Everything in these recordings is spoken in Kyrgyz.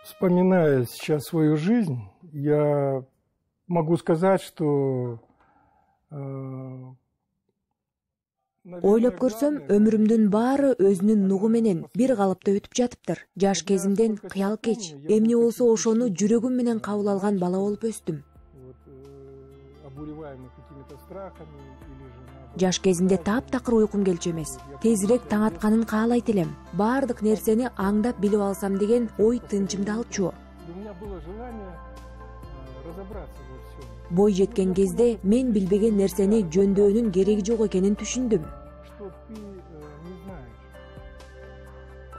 Вспоминая сейчас свою жизнь, я могу сказать, что Ойлоп көрсөм, өмүрүмдүн баары өзүнүн нугу менен бир калыпта өтүп жатыптыр. Жаш кезимден кыял кеч, эмне болсо ошону жүрөгүм менен кабыл алган бала болуп өстүм. Жаш кезимде таптакыр уйкум келчү эмес. Тезирээк таң атканын каалайт элем. Баардык нерсени аңдап билип алсам деген ой тынчымды алчу. Бой жеткен кезде мен билбеген нерсени жөндөөнүн кереги жок экенин түшүндүм.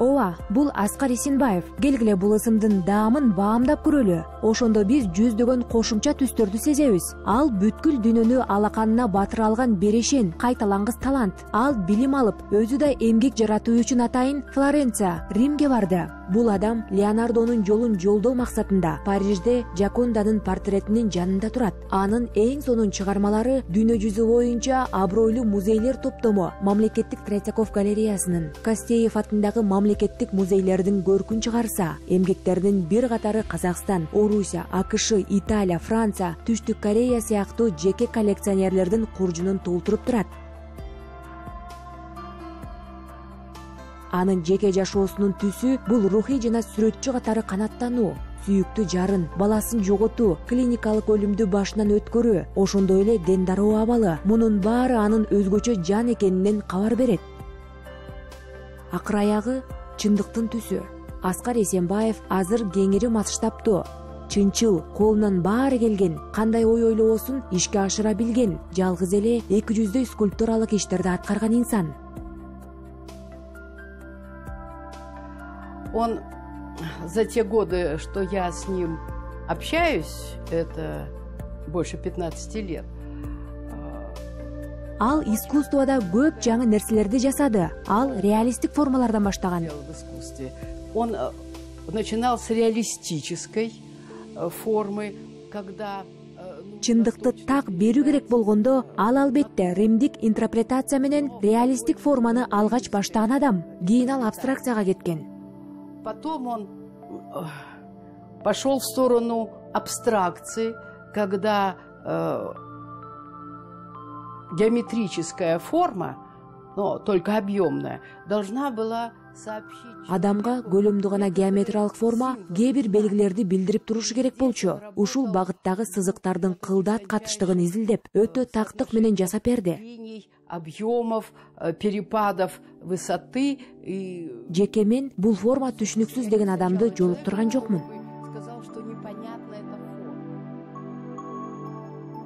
Ооба, бул Аскар Исенбаев. Келгиле бул ысымдын даамын баамдап көрөлү. Ошондо биз жүздөгөн кошумча түстөрдү сезебиз. Ал бүткүл дүйнөнү алаканына батыра алган берешен, кайталангыс талант. Ал билим алып, өзү да эмгек жаратуу үчүн атайын Флоренция, Римге барды. Бул адам Леонардонун жолун жолдоо максатында Парижде Джаконданын портретинин жанында турат. Анын эң сонун чыгармалары дүйнө жүзү боюнча абройлуу музейлер топтому Мамлекеттик Третьяков галереясынын, Костеев атындагы мамлекеттик музейлердин көркүн чыгарса, эмгектеринин бир катары Казакстан, Орусия, АКШ, Италия, Франция, Түштүк Корея сыяктуу жеке коллекционерлердин куржунун толтуруп турат. Анын жеке жашоосунун түсү бул рухий жана сүрөтчү катары канаттануу, сүйүктүү жарын, баласын жоготуу, клиникалык өлүмдү башынан өткөрүү, ошондой эле дендароо абалы. Мунун баары анын өзгөчө жан экенинен кабар берет. Акыр аягы чындыктын түсү. Аскар Исенбаев азыр кеңири масштабтуу, чынчыл, колунан баары келген, кандай ой ойлобосун ишке ашыра билген, жалгыз эле 200 скульптуралык иштерди аткарган инсан. Он за те годы, что я с ним общаюсь, это больше 15 лет. Ал искусствода көп жаңы нерселерди жасады. Ал реалистик формалардан баштаган. Он начинал с реалистической формы, когда чындыкты так берүү керек болгондо, ал албетте римдик интерпретация менен реалистик форманы алгач баштаган адам. Кийин ал абстракцияга кеткен. Потом он пошел в сторону абстракции, когда геометрическая форма, но только объемная, должна была сообщить... Адамга көлөмдүү гана геометриялык форма кээ бир белгилерди билдирип турушу керек болчу. Ушул багыттагы сызыктардын кылдат катыштыгын изилдеп, өтө тактык менен жасап берди. Объемов, перепадов высоты. Жеке мен бул форма түшүнүксүз деген адамды жолуктурган жокмун.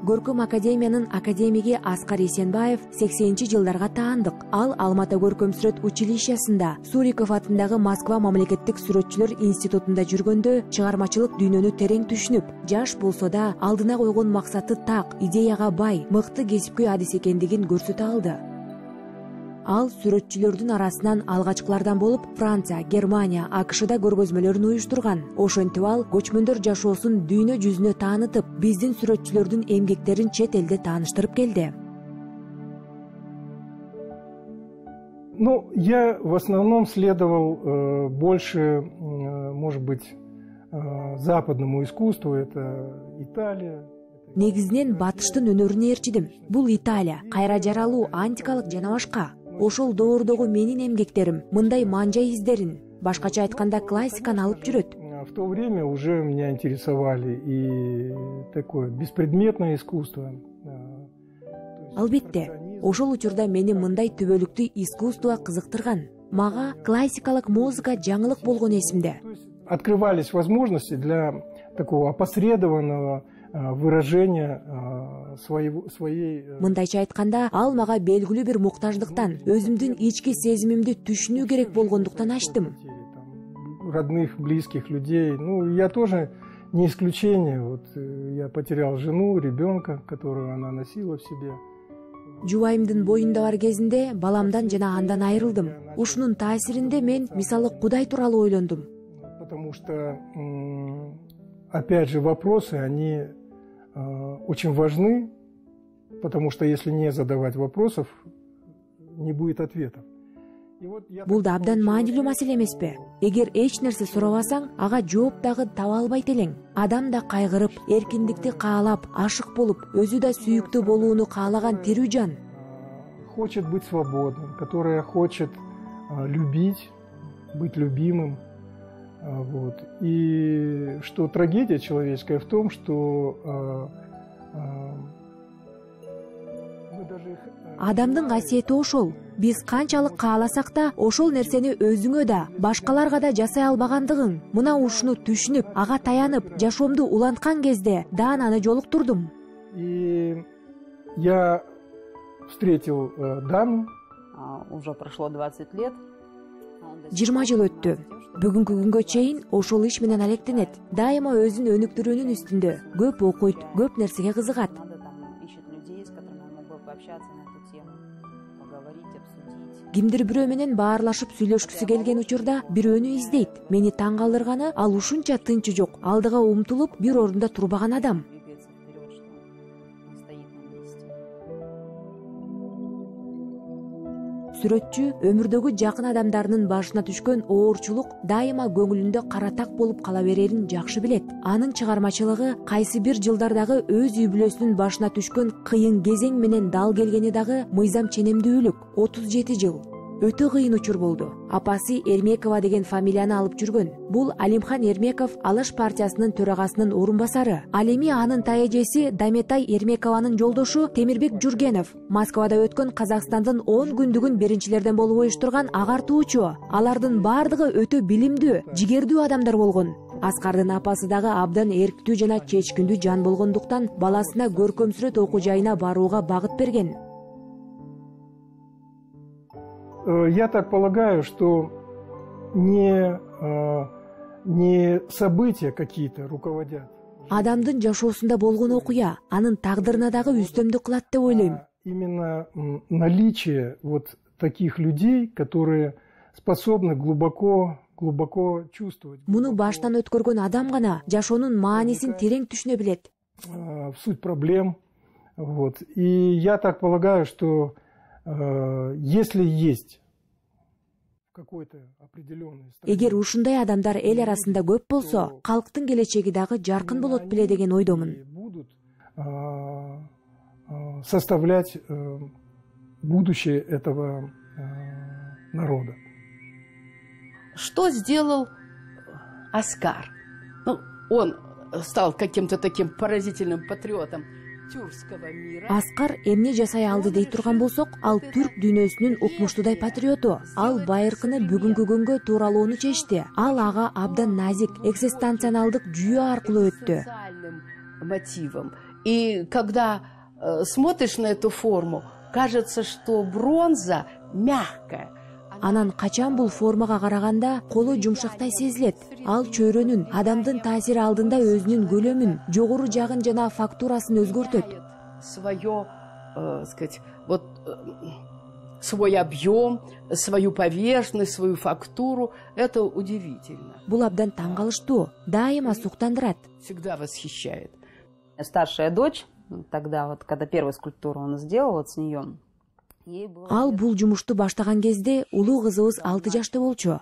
Көркөм академиянын академиги Аскар Исенбаев 80-жылдарга таандык. Ал Алматы көркөм сүрөт училищесинда, Суриков атындагы Москва мамлекеттик сүрөтчүлөр институтунда жүргөндө чыгармачылык дүйнөнү терең түшүнүп, жаш болсо да алдына койгон максаты так, идеяга бай, мыкты кесипкөй адис экендигин көрсөтө алды. Ал сүрөтчүлөрдүн арасынан алгачкылардан болуп Франция, Германия, АКШда көргөзмөлөрүн уюштурган. Ошентип ал көчмөндөр жашоосун дүйнө жүзүнө таанытып, биздин сүрөтчүлөрдүн эмгектерин чет элде тааныштырып келди. Ну, я в основном следовал больше, может быть, западному искусству, это Италия. Негизинен батыштын өнөрүнө ээрчидим. Бул Италия, кайра жаралуу, антикалык жана башка. Ошол доордогу менин эмгектерим мындай манжа издерин, башкача айтканда классиканы алып жүрөт. В то время уже меня интересовали и такое беспредметное искусство. Албетте, ошол учурда мени мындай түбөлүктүү искусство кызыктырган. Мага классикалык музыка жаңылык болгон эсимде. Открывались возможности для такого опосредованного выражение своей... Мындайча айтканда, ал мага белгилүү бир муктаждыктан, өзүмдүн ички сезимимди түшүнүү керек болгондуктан ачтым. Родных, близких людей. Ну, я тоже не исключение. Вот я потерял жену, ребенка, которую она носила в себе. Жубайымдын боюнда бар кезинде баламдан жана андан айрылдым. Ушунун таасиринде мен мисалы Кудай тууралуу ойлондум. Потому что, опять же, вопросы, они очень важны, потому что если не задавать вопросов, не будет ответов. Бул да абдан маанилүү маселе эмеспи? Эгер эч нерсе сурабасаң, ага жооп дагы таба албайт элең. Адам да кайгырып, эркиндикти каалап, ашык болуп, өзү да сүйүктүү болууну каалаган тирүү жан. Хочет быть свободным, которая хочет любить, быть любимым. Вот. И что трагедия человеческая в том, что мы даже их... Адамдын касиети ошол. Биз канчалык кааласак да, ошол нерсени өзүңө да, башкаларга да жасай албагандыгың. Мына ушуну түшүнүп, ага таянып, жашоомду уланткан кезде даананы жолуктурдум. И я встретил Дану. Уже прошло 20 лет. 20 жыл өттү. Бүгүнкү күнгө чейин ошол иш менен алектенет. Дайыма өзүн өнүктүрүүнүн үстүндө. Көп окуйт, көп нерсеге кызыгат. Кимдир бирөө менен баарлашып сүйлөшкүсү келген учурда бирөөнү издейт. Мени таң калтырганы, ал ушунча тынчы жок, алдыга умтулуп, бир орунда турбаган адам. Сүрөтчү өмүрдөгү жакын адамдарынын башына түшкөн оорчулук дайыма көңүлүндө каратак болуп кала берерин жакшы билет. Анын чыгармачылыгы кайсы бир жылдардагы өз үй бүлөсүнүн башына түшкөн кыйын кезең менен дал келгени дагы мыйзам ченемдүүлүк. 37 жыл. Өтө кыйын учур болду. Апасы Эрмекова деген фамилияны алып жүргөн. Бул Алимхан Эрмеков Алаш партиясынын төрагасынын орун басары. Ал эми анын тайэжеси Даметай Эрмекованын жолдошу Темирбек Жургенов. Москвада өткөн Казакстандын 10 күндүгүн биринчилерден болуп уюштурган агартуучу. Алардын бардыгы өтө билимдүү, жигердүү адамдар болгон. Аскардын апасы дагы абдан эрктүү жана чечкиндүү жан болгондуктан баласына көркөмсүрөт окуу жайына барууга багыт берген. Я так полагаю, что не события какие-то руководят. Адамдын жашоосунда болгон окуя анын тагдырына дагы үстөмдүк кылат деп ойлойм. Именно наличие вот таких людей, которые способны глубоко чувствовать. Муну баштан өткөргөн адам гана жашоонун маанисин терең түшүнө билет. Суть проблем. Вот. И я так полагаю, что если есть какой-то определенный... Эгер ушундай адамдар эл арасында көп болсо, калктын келечеги дагы жаркын болот беле деген ойдомун. Будут составлять будущее этого народа. Что сделал Оскар? Ну, он стал каким-то таким поразительным патриотом тюркского мира. Аскар эмне жасай алды дей турган болсок, ал түрк дүйнөсүнүн укмуштуудай патриоту. Ал байыркыны бүгүнкү күнгө тууралоону чечти. Ал ага абдан назик, экзистенционалдык жүйө аркылуу өттү. Социальным мотивом. И когда смотришь на эту форму, кажется, что бронза мягкая. Анан качан бул формага караганда колу жумшактай сезилет. Ал чөйрөнүн, адамдын таасири алдында өзүнүн көлөмүн, жогору жагын жана фактурасын өзгөртөт. Свой объем, свою поверхность, свою фактуру. Это удивительно. Бул абдан таң калыштуу, дайыма суктандырат. Всегда восхищает. Старшая дочь, тогда вот, когда первую скульптуру он сделал, вот с нее. Ал бул жумушту баштаган кезде улуу кызыбыз 6 жашта болчу.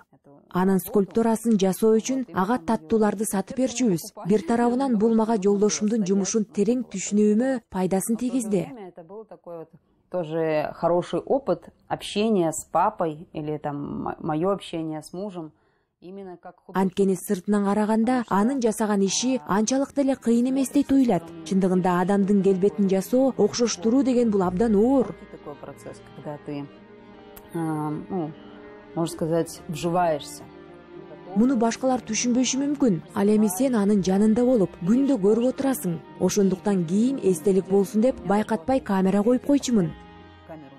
Анын скульптурасын жасоо үчүн ага таттууларды сатып берчүбүз. Бир тарабынан бул мага жолдошумдун жумушун терең түшүнүүмө пайдасын тийгизди. Это был такой вот тоже хороший опыт общения с папой или там мое общение с мужем. Анткени сыртынан караганда анын жасаган иши анчалык деле кыйын эмес дейт уйлат. Чындыгында адамдын келбетин жасоо, окшоштуруу деген бул абдан оор. Такой процесс, когда ты, можно сказать, вживаешься. Муну башкалар түшүнбөшү мүмкүн. Ал эми сен анын жанында болуп, күндө көрүп отурасың. Ошондуктан кийин эстелик болсун деп байкатпай камера коюп койчумун. Камеру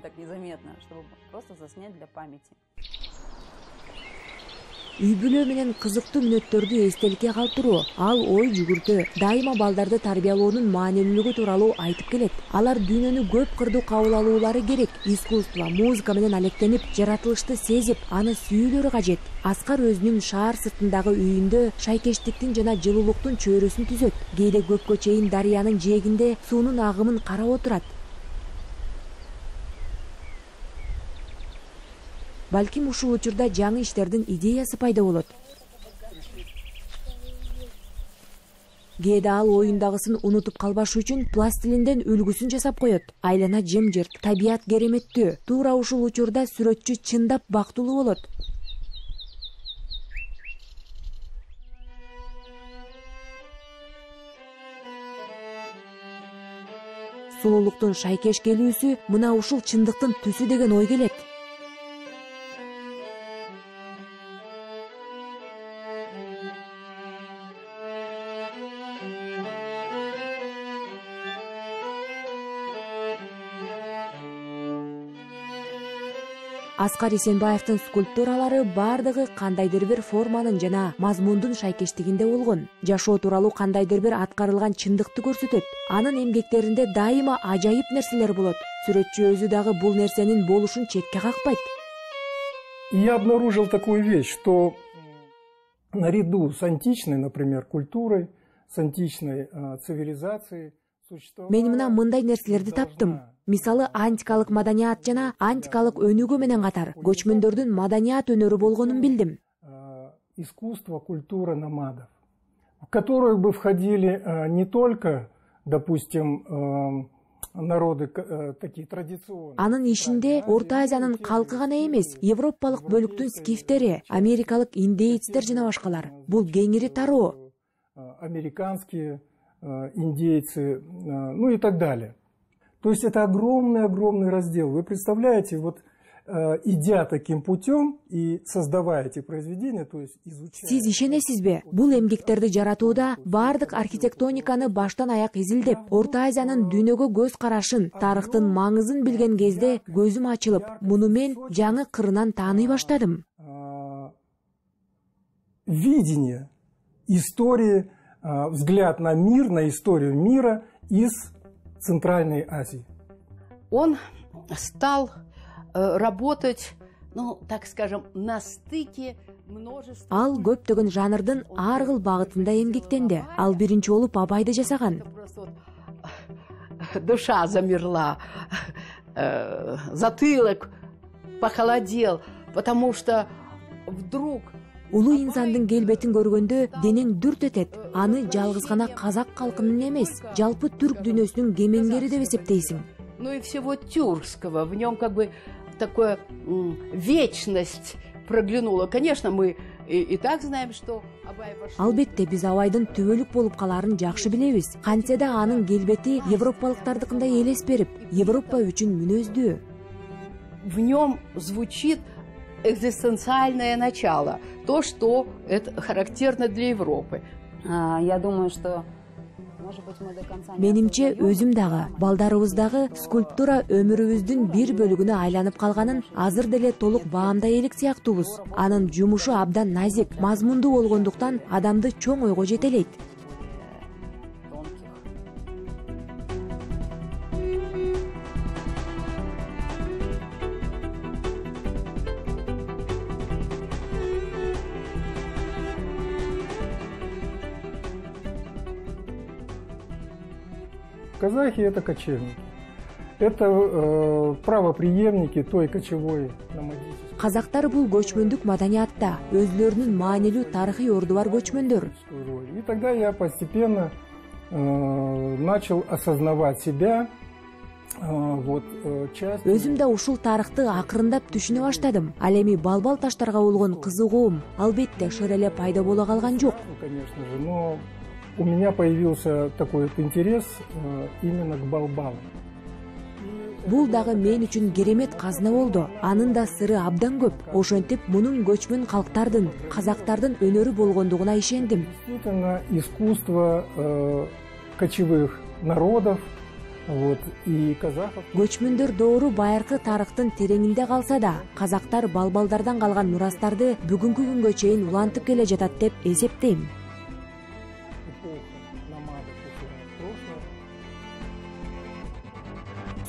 так незаметно, чтобы просто заснять для памяти. Үй бүлө менен кызыктуу мүнөттөрдү эстеликке калтыруу, ал ой жүгүртө, дайыма балдарды тарбиялоонун маанилүүлүгү тууралуу айтып келет. Алар дүйнөнү көп кырдуу кабыл алуулары керек. Искусство, музыка менен алектенип, жаратылышты сезип, аны сүйүүлөрү кажет. Аскар өзүнүн шаар сыртындагы үйүндө шайкештиктин жана жылуулуктун чөйрөсүн түзөт. Кээде көпкө чейин дарыянын жээгинде суунун агымын карап отурат. балким ушул учурда жаңы иштердин идеясы пайда болот. Кээде ал оюндагысын унутуп калбаш үчүн пластилинден үлгүсүн жасап коет. Айлана жымжырт, табият кереметтүү. Туура ушул учурда сүрөтчү чындап бактылуу болот. Сулуулуктун шайкеш келүүсү мына ушул чындыктын түсү деген ой келет. Аскар Исенбаевдин скульптуралары бардыгы кандайдыр бир форманын жана мазмундун шайкештигинде болгон. Жашоо тууралуу кандайдыр бир аткарылган чындыкты көрсөтөт. Анын эмгектеринде дайыма ажайып нерселер болот. Сүрөтчү өзү дагы бул нерсенин болушун четке какпайт. Я обнаружил такую вещь, что наряду с античной, например, культурой, с античной цивилизацией, мен мындай нерселерди таптым. Мисалы антикалык маданият жана антикалык өнүгүү менен катар көчмөндөрдүн маданият өнөрү болгонун билдим. Искусство, культура номадов, в которую бы входили не только, допустим, народы такие традиционные. Анын ишинде Орто Азиянын калкы гана эмес, европалык бөлүктүн скифтери, америкалык индейцтер жана башкалар. Бул кеңири тароо. Американские индейцы, ну и так далее. То есть это огромный раздел. Вы представляете, вот идя таким путем и создавая эти произведения, то есть изучая... Сиз ишенесизби? Бул эмгектерди жаратууда бардык архитектониканы баштан аяк изилдеп, Орто Азиянын дүйнөгө көз карашын, тарыхтын маңызын билген кезде көзүм ачылып, муну мен жаңы кырынан тааный баштадым. Видение истории, взгляд на мир, на историю мира из Центральной Азии. Он стал работать, ну, так скажем, на стыке множества... Ал көптөгөн жанрдын ар кыл багытында эмгектенди. Ал биринчи болуп Абайды жасаган. Душа замерла, затылок похолодел, потому что вдруг... Улуу инсандын келбетин көргөндө денең дүрт этет. Аны жалгыз гана казак калкынын эмес, жалпы түрк дүйнөсүнүн кемеңгери деп эсептейсиң. Ну и всего тюркского, в нем как бы такая вечность проглянула. Конечно, мы и так знаем, что Абай вошел... Албетте биз Абайдын түбөлүк болуп каларын жакшы билебиз. Кантсе да анын келбети европалыктардыкындай элес берип, Европа үчүн мүнөздүү. В нем звучит экзистенциальное начало, то, что это характерно для Европы. Я думаю, что менимче өзүм дагы, балдарыбыз дагы скульптура өмүрүбүздүн бир бөлүгүнө айланып калганын азыр деле толук баамдай элек сыяктуубуз. Анын жумушу абдан назик, мазмундуу болгондуктан адамды чоң ойго жетелейт. Казахи – это кочевники. Это правопреемники той кочевой номадической. Казактар бул көчмөндүк маданиятта, өзлөрүнүн маанилүү тарыхый орду бар көчмөндөр. И тогда я постепенно начал осознавать себя. Өзүм да ушул тарыхты акырындап түшүнө баштадым. Ал эми балбал таштарга болгон кызыгуум албетте шыр эле пайда боло калган жок. Конечно же, но у меня появился такой интерес именно к балбалам. Бул дагы мен үчүн керемет казына болду. Анын да сыры абдан көп. Ошентип мунун көчмөн калктардын, казактардын өнөрү болгондугуна ишендим. Действительно, искусство кочевых народов, вот, и казахов. Көчмөндөр доору байыркы тарыхтын тереңинде калса да, казактар балбалдардан калган мурастарды бүгүнкү күнгө чейин улантып келе жатат деп эсептейм.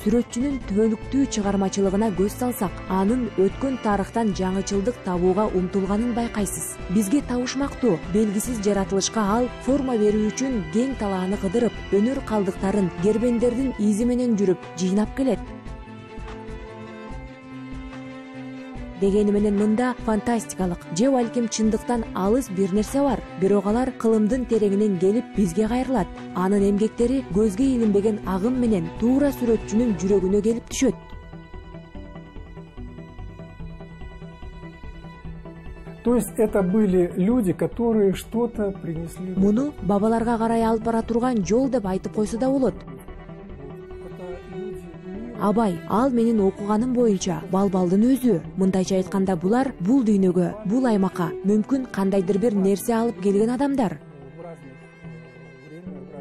Сүрөтчүнүн түбөлүктүү чыгармачылыгына көз салсак, анын өткөн тарыхтан жаңычылдык табууга умтулганын байкайсыз. Бизге табышмактуу, белгисиз жаратылышка ал форма берүү үчүн кең талааны кыдырып, өнөр калдыктарын, гербендердин изи менен жүрүп, жыйнап келет. дегени менен мында фантастикалык же балким чындыктан алыс бир нерсе бар, бирок алар кылымдын тереңинен келип бизге кайрылат. Анын эмгектери көзгө илинбеген агым менен туура сүрөтчүнүн жүрөгүнө келип түшөт. То есть это были люди, которые что-то принесли. Муну бабаларга карай алып бара турган жол деп айтып койсо да болот. Абай, ал менин окуганым боюнча балбалдын өзү. Мындайча айтканда булар бул дүйнөгө, бул аймакка мүмкүн кандайдыр бир нерсе алып келген адамдар.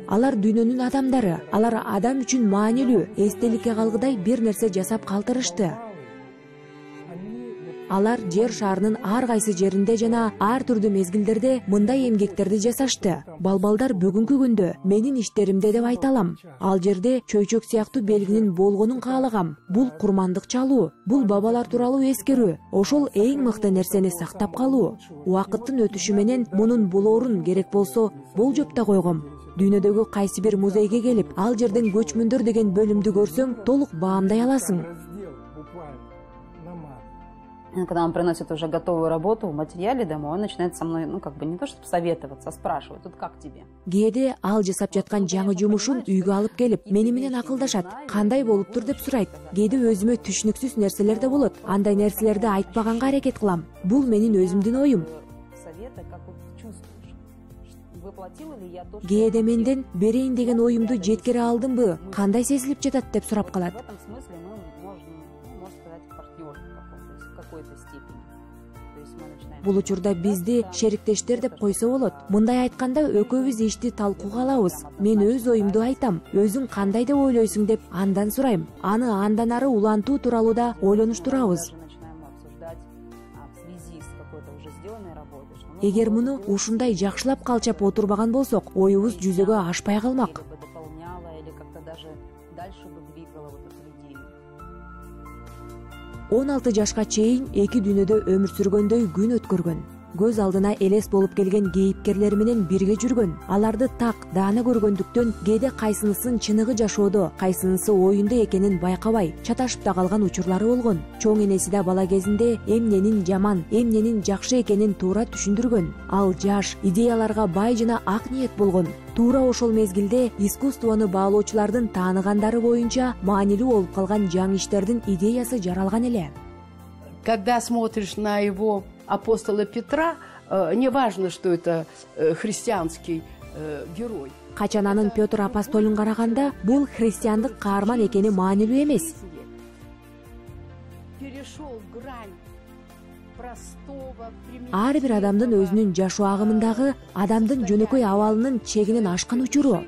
Алар дүйнөнүн адамдары, алар адам үчүн маанилүү, эстеликке калгыдай бир нерсе жасап калтырышты. Алар жер шарынын ар кайсы жеринде жана ар түрдүү мезгилдерде мындай эмгектерди жасашты. Балбалдар бүгүнкү күндө менин иштеримде деп айта алам. Ал жерде чөйчөк сыяктуу белгинин болгонун каалагам. Бул курмандык чалуу, бул бабалар тууралуу эскерүү, ошол эң мыкты нерсени сактап калуу. Убакыттын өтүшү менен мунун болоорун керек болсо болжоп да койгом. Дүйнөдөгү кайсы бир музейге келип, ал жерден көчмөндөр деген бөлүмдү көрсөң, толук баамдай аласың. Когда он приносит уже готовую работу в материале домой, он начинает со мной, не то чтобы советоваться, а спрашивать, тут как тебе? Кээде ал жасап жаткан жаңы жумушун үйгө алып келип, мени менен акылдашат. Кандай болуптур деп сурайт. Кээде өзүмө түшүнүксүз нерселер да болот. Андай нерселерди айтпаганга аракет кылам. Бул менин өзүмдүн оюм. Кээде менден берейин деген оюмду жеткире алдымбы? Кандай сезилип жатат деп сурап калат. Бул учурда бизди шериктештер деп койсо болот. Мындай айтканда экөөбүз ишти талкууга алабыз. Мен өз оюмду айтам, өзүң кандай деп ойлойсуң деп андан сурайм. Аны андан ары улантуу тууралуу да ойлонуштурабыз. Эгер муну ушундай жакшылап калчап отурбаган болсок, оюбуз жүзөгө ашпай калмак. 16 жашка чейин эки дүйнөдө өмүр сүргөндөй күн өткөргөн. Көз алдына элес болуп келген кейипкерлер менен бирге жүргөн. Аларды так даана көргөндүктөн кээде кайсынысын чыныгы жашоодо, кайсынысы оюнда экенин байкабай, чаташып да калган учурлары болгон. Чоң энеси да бала кезинде эмненин жаман, эмненин жакшы экенин туура түшүндүргөн. Ал жаш, идеяларга бай жана ак ниет болгон. Туура ошол мезгилде искусствону баалоочулардын тааныгандары боюнча маанилүү болуп калган жаңы иштердин идеясы жаралган эле. Когда смотришь на его апостола Петра, не важно, что это христианский герой. Качан анын Петр апостолун караганда, бул христиандык каарман экени маанилүү эмес. Ар бир адамдын өзүнүн жашоо агымындагы адамдын жөнөкөй абалынын чегинен ашкан учуру.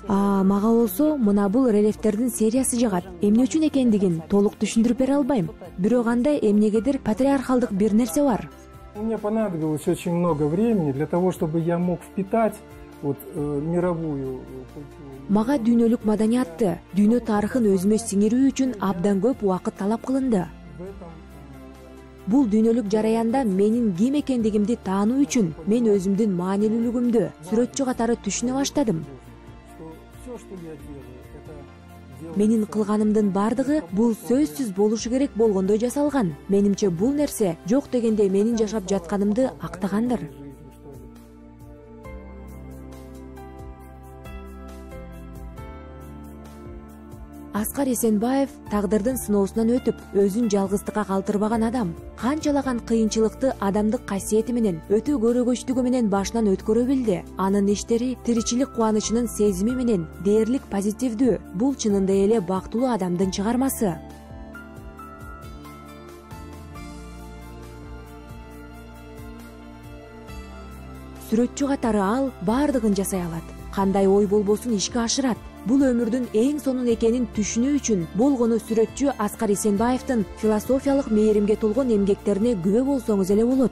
Мага болсо мына бул релефтердин сериясы жагат. Эмне үчүн экендигин толук түшүндүрүп бере албайм. Бирок анда эмнегедир патриархалдык бир нерсе бар. Мне понадобилось очень много времени для того, чтобы я мог впитать мировую культуру. Мага дүйнөлүк маданиятты, дүйнө тарыхын өзүмө сиңирүү үчүн абдан көп убакыт талап кылынды. Бул дүйнөлүк жараянда менин ким экендигимди таануу үчүн мен өзүмдүн маанилүүлүгүмдү сүрөтчү катары түшүнө баштадым. Менин кылганымдын бардыгы бул сөзсүз болушу керек болгондой жасалган. Менимче бул нерсе жок дегенде менин жашап жатканымды актагандыр. Аскар Эсенбаев тагдырдын сыноосунан өтүп, өзүн жалгыздыкка калтырбаган адам. Канчалаган кыйынчылыкты адамдык касиети менен, өтө көрөгөчтүгү менен башынан өткөрө билди. Анын иштери тиричилик кубанычынын сезими менен дээрлик, позитивдүү. Бул чынында эле бактылуу адамдын чыгармасы. Сүрөтчү катары ал бардыгын жасай алат. Кандай ой болбосун ишке ашырат. Бул өмүрдүн эң сонун экенин түшүнүү үчүн болгону сүрөтчү Аскар Эсенбаевдин философиялык мээримге толгон эмгектерине күбө болсоңуз эле болот.